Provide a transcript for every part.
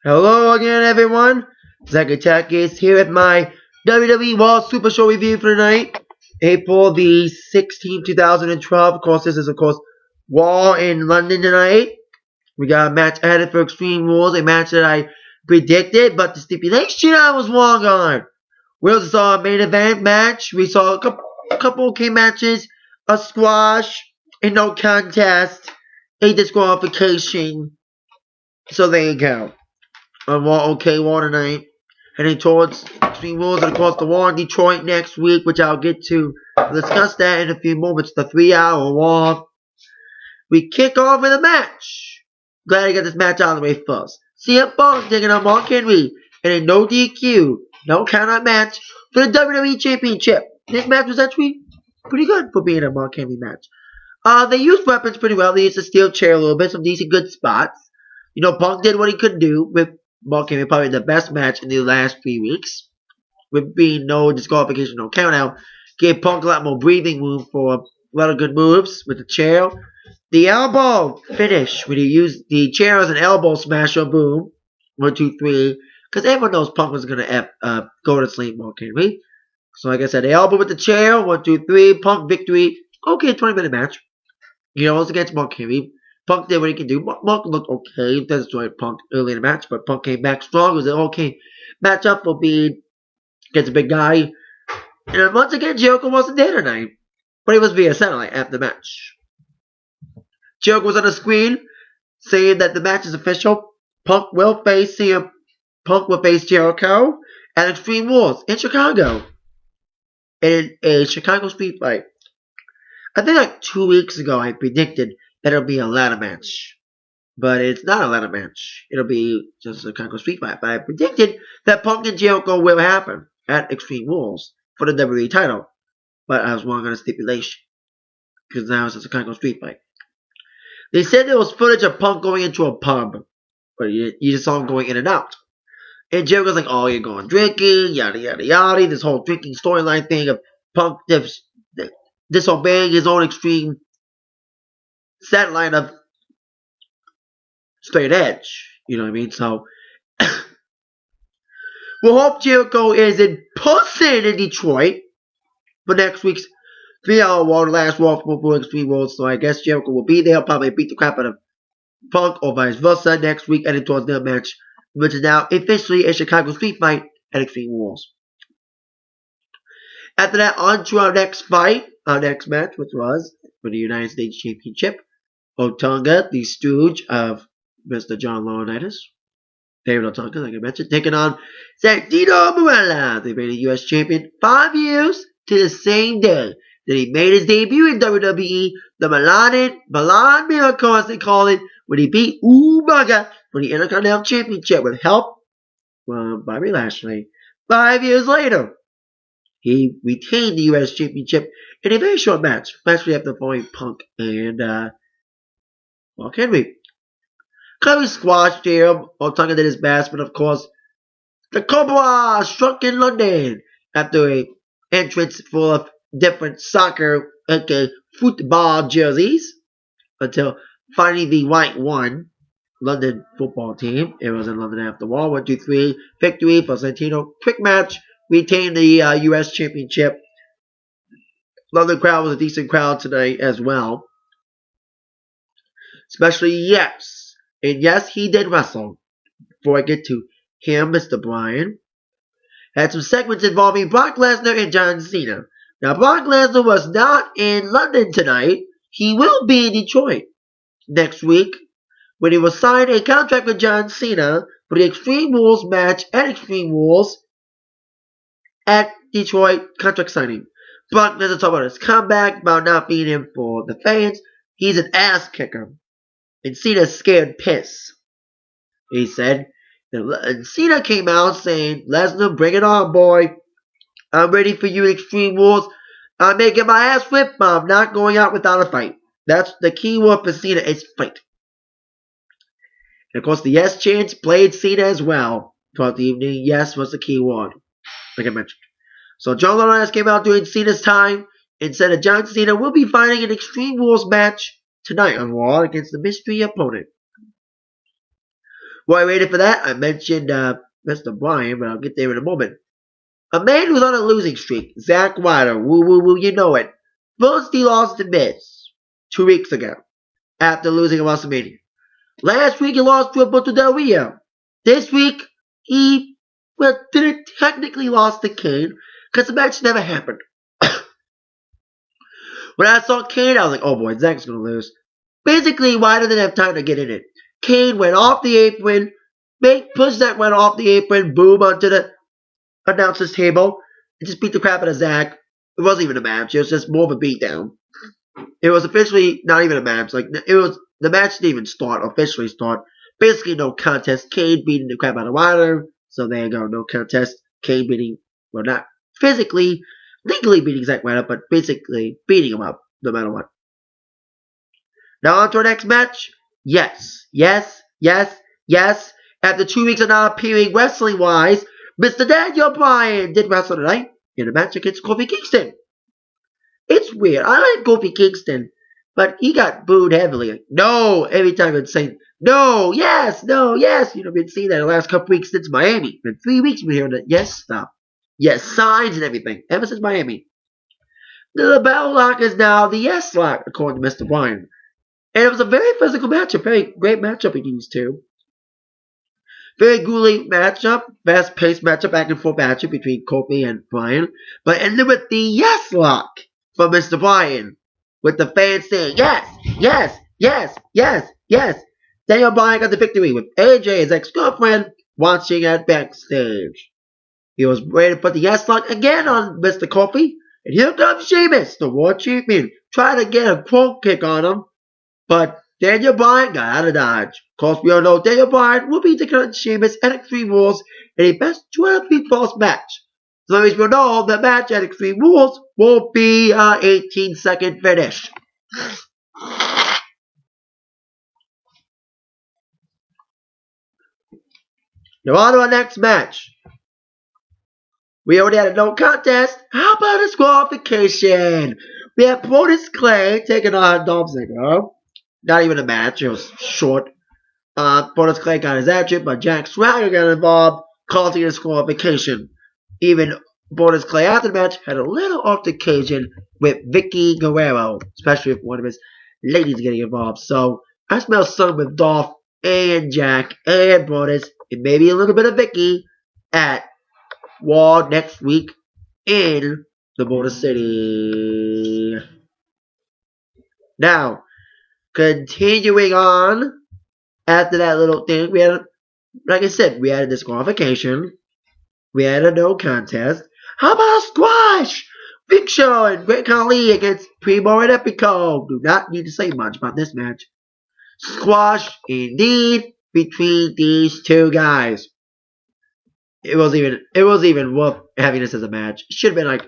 Hello again, everyone. Zack Attack is here with my WWE Raw Supershow review for tonight, April the 16th, 2012. Of course, this is, Raw in London tonight. We got a match added for Extreme Rules, a match that I predicted, but the stipulation I was wrong on. We also saw a main event match. We saw a couple okay matches, a squash, a no contest, a disqualification. So there you go. On Raw tonight. Heading towards Extreme Rules and of course the War in Detroit next week, which I'll get to discuss that in a few moments. The 3-hour War. We kick off with a match. Glad to get this match out of the way first. CM Punk taking on Mark Henry in a no DQ, no countout match for the WWE Championship. This match was actually pretty good for being a Mark Henry match. They used weapons pretty well. They used the steel chair a little bit, some decent good spots. Punk did what he could do with Mark Henry, probably the best match in the last 3 weeks. With being no disqualification, no countout. Gave Punk a lot more breathing room for a lot of good moves with the chair. The elbow finish, when he used the chair as an elbow smasher, boom. 1, 2, 3. Because everyone knows Punk was going to go to sleep, Mark Henry. So like I said, the elbow with the chair, 1, 2, 3. Punk victory. Okay, 20-minute match. It was against Mark Henry. Punk did what he could do. Mark looked okay. He destroyed Punk early in the match, but Punk came back strong. It was an okay matchup for being against a big guy. And once again, Jericho wasn't there tonight. But he was via satellite after the match. Jericho was on the screen saying that the match is official. Punk will face Jericho at Extreme Rules in Chicago. In a Chicago street fight. I think like 2 weeks ago I predicted that it'll be a ladder match. But it's not a ladder match. It'll be just a Chicago street fight. But I predicted that Punk and Jericho will happen at Extreme Rules for the WWE title. But I was wrong on the stipulation. Because now it's just a Chicago street fight. They said there was footage of Punk going into a pub. But you just saw him going in and out. And Jericho's like, oh, you're going drinking, yada yada yada. This whole drinking storyline thing of Punk disobeying his own extreme satellite of straight edge. You know what I mean? So, we'll hope Jericho is in person in Detroit for next week's 3-hour War, the last War for Extreme Rules. So I guess Jericho will be there, probably beat the crap out of Punk or vice versa next week, heading towards their match, which is now officially a Chicago street fight at Extreme Rules. After that, on to our next fight, our next match, which was for the United States Championship. Otunga, the stooge of Mr. John Laurinaitis, David Otunga, like I mentioned, taking on Santino Marella, the reigning U.S. champion, 5 years to the same day that he made his debut in WWE, the Milan Miracle, as they call it, when he beat Umaga for the Intercontinental Championship with help from Bobby Lashley. 5 years later, he retained the U.S. Championship in a very short match, especially after falling Punk and Mark Henry. Clearly squashed here. Otunga did his best, but of course, the Cobra struck in London after a entrance full of different soccer, aka football jerseys, until finally the white won. London football team. It was in London after all. 1, 2, 3. Victory for Santino. Quick match. Retained the U.S. Championship. London crowd was a decent crowd tonight as well. Especially yes. And yes, he did wrestle. Before I get to him, Mr. Bryan had some segments involving Brock Lesnar and John Cena. Now, Brock Lesnar was not in London tonight. He will be in Detroit next week when he will sign a contract with John Cena for the Extreme Rules match at Extreme Rules at Detroit contract signing. Brock Lesnar talked about his comeback, about not being in for the fans. He's an ass kicker. And Cena's scared piss. He said. And Cena came out saying, Lesnar, bring it on, boy. I'm ready for you in Extreme Rules. I'm making my ass whip, but I'm not going out without a fight. That's the key word for Cena is fight. And of course, the yes chants played Cena as well throughout the evening. Yes was the key word, like I mentioned. So John Laurinaitis came out during Cena's time and said that John Cena will be fighting an Extreme Rules match tonight on Raw against the mystery opponent. While I waited for that, I mentioned Mr. Bryan, but I'll get there in a moment. A man who's on a losing streak, Zack Ryder. Woo woo woo, you know it. First, he lost to Miz 2 weeks ago after losing at WrestleMania. Last week, he lost to Alberto Del Rio. This week, he didn't technically lost to Kane because the match never happened. When I saw Kane, I was like, oh boy, Zack's going to lose. Basically, Ryder didn't have time to get in it. Kane went off the apron, pushed Zack went off the apron, boom, onto the announcer's table, and just beat the crap out of Zack. It wasn't even a match. It was just more of a beatdown. It was officially not even a match. The match didn't even officially start. Basically, no contest. Kane beating the crap out of Ryder. So there you go, no contest. Kane beating, well, not physically, legally beating Zack Ryder, but basically beating him up no matter what. Now on to our next match. Yes. After 2 weeks of not appearing wrestling-wise, Mr. Daniel Bryan did wrestle tonight in a match against Kofi Kingston. It's weird. I like Kofi Kingston, but he got booed heavily. No, every time I'd say, no, yes. I've been seeing that the last couple weeks since Miami. Been 3 weeks we've been hearing that yes stuff. Yes, signs and everything, ever since Miami. The Battle Lock is now the Yes Lock, according to Mr. Bryan. And it was a very physical matchup, very great matchup between these two. Very grueling matchup, fast-paced matchup, back-and-forth matchup between Kofi and Bryan. But ended with the Yes Lock from Mr. Bryan. With the fans saying, yes. Daniel Bryan got the victory with AJ, his ex-girlfriend, watching at backstage. He was ready to put the Yes Lock again on Mr. Kofi. And here comes Sheamus, the World Champion, trying to get a pro kick on him. But Daniel Bryan got out of dodge. Of course, we all know Daniel Bryan will be taking on Sheamus at Extreme Rules in a best 12 false match. As long as we know the match at Extreme Rules will be an 18-second finish. Now on to our next match. We already had a no contest. How about a disqualification? We had Brodus Clay taking on Dolph Ziggler. Not even a match. It was short. Brodus Clay got his action, but Jack Swagger got involved, causing a disqualification. Even Brodus Clay after the match had a little altercation with Vicky Guerrero, especially with one of his ladies getting involved. So I smell something with Dolph and Jack and Brodus, and maybe a little bit of Vicky at Raw next week in the Motor City. Now, continuing on, after that little thing, we had, like I said, we had a disqualification. We had a no contest. How about a squash? Big Show and Great Khali against Primo and Epico. Do not need to say much about this match. Squash, indeed, between these two guys. It wasn't even worth having this as a match. It should have been like,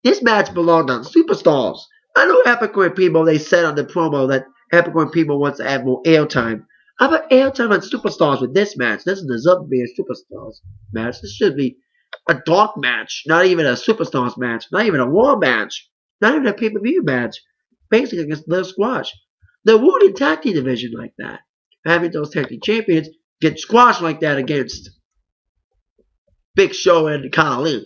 this match belonged on Superstars. I know Epico and Primo, they said on the promo that Epico and Primo wants to add more airtime. How about airtime on Superstars with this match? This doesn't deserve to be a Superstars match. This should be a dark match. Not even a Superstars match. Not even a War match. Not even a pay-per-view match. Basically against the squash. The Wounded Tag Team division like that. Having those tag team champions get squashed like that against Big Show and Khali.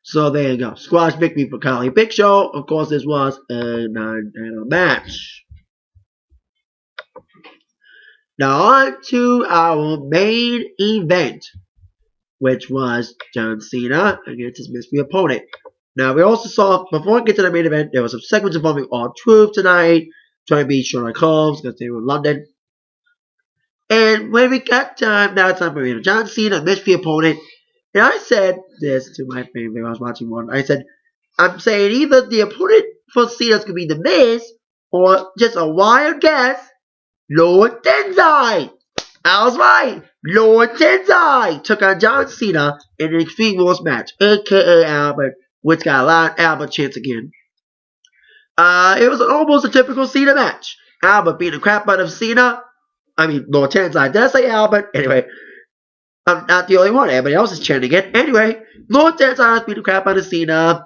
So there you go. Squash victory for Khali. Big Show, of course, this was a non-title match. Now on to our main event, which was John Cena against his mystery opponent. Now we also saw, before we get to the main event, there was some segments involving R-Truth tonight, trying to beat Sherlock Holmes because they were in London. And when we got time, now it's time for John Cena, mystery opponent. And I said this to my family when I was watching one. I said, I'm saying either the opponent for Cena's could be The Miz, or just a wild guess, Lord Tensai. I was right. Lord Tensai took on John Cena in an Extreme Rules match, a.k.a. Albert, which got a lot of Albert chants again. It was almost a typical Cena match. Albert beat the crap out of Cena. I mean, Lord Tensai. Did I say Albert? Anyway, I'm not the only one. Everybody else is chanting it. Anyway, Lord Tensai beat the crap out of Cena.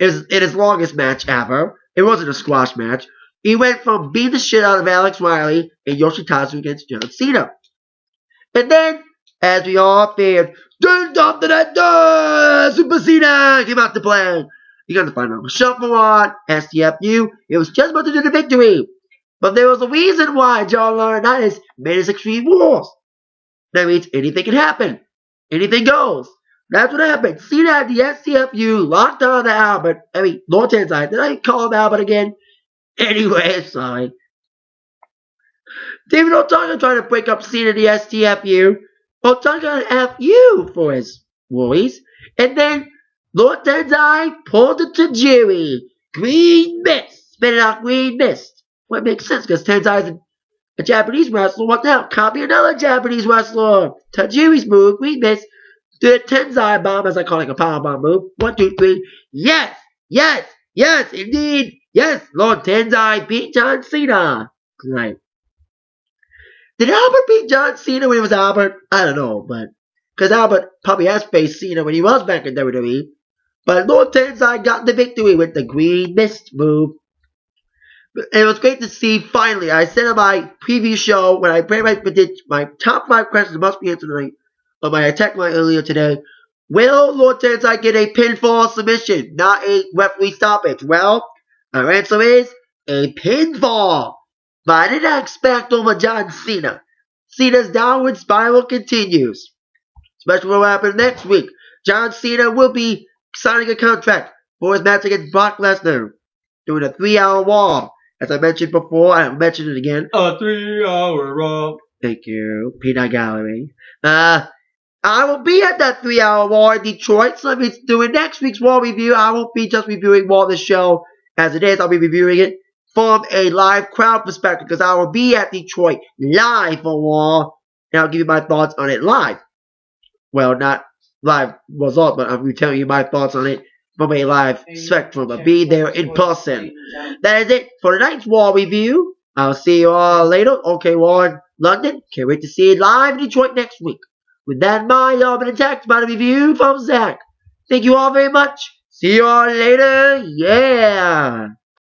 It was in his longest match ever. It wasn't a squash match. He went from beating the shit out of Alex Riley and Yoshitatsu against John Cena. And then, as we all feared, dun dun dun dun dun, Super Cena came out to play. You got to find out shuffle on STFU. It was just about to do the victory. But there was a reason why John Laurinaitis made his Extreme Rules. That means anything can happen. Anything goes. That's what happened. Cena had the STFU locked on to Albert. Lord Tensai. Did I call him Albert again? Anyway, sorry. David Otunga trying to break up Cena the STFU. Otunga an FU for his worries. And then Lord Tensai pulled it to Jerry. Green mist. Spitting out green mist. Well, it makes sense because Tensai is a Japanese wrestler. What the hell? Copy another Japanese wrestler. Tajiri's move. Green mist. Do a Tensai bomb, as I call it, a power bomb move. 1, 2, 3. Yes! Yes! Yes, indeed! Yes! Lord Tensai beat John Cena. Right. Did Albert beat John Cena when he was Albert? I don't know, but because Albert probably has faced Cena when he was back in WWE. But Lord Tensai got the victory with the Green Mist move. And it was great to see finally. I said on my preview show when I predicted my top 5 questions must be answered tonight on my attack line earlier today. Will Lord Tensai get a pinfall submission, not a referee stoppage? Well, our answer is a pinfall. But I did not expect over John Cena. Cena's downward spiral continues. Especially what will happen next week. John Cena will be signing a contract for his match against Brock Lesnar. Doing a 3-hour Raw. As I mentioned before, I mentioned it again. A 3-hour Raw. Thank you, Peanut Gallery. I will be at that 3-hour Raw in Detroit. So if it's doing next week's Raw review, I won't be just reviewing Raw the show as it is. I'll be reviewing it from a live crowd perspective because I will be at Detroit live for Raw, and I'll give you my thoughts on it live. Well, not live result, but I'm telling you my thoughts on it from a live spectrum. I'll be there in person. That is it for tonight's Raw review. I'll see you all later. Okay, Raw in London. Can't wait to see you live in Detroit next week. With that in mind, y'all been attacked by the review from Zach. Thank you all very much. See you all later. Yeah.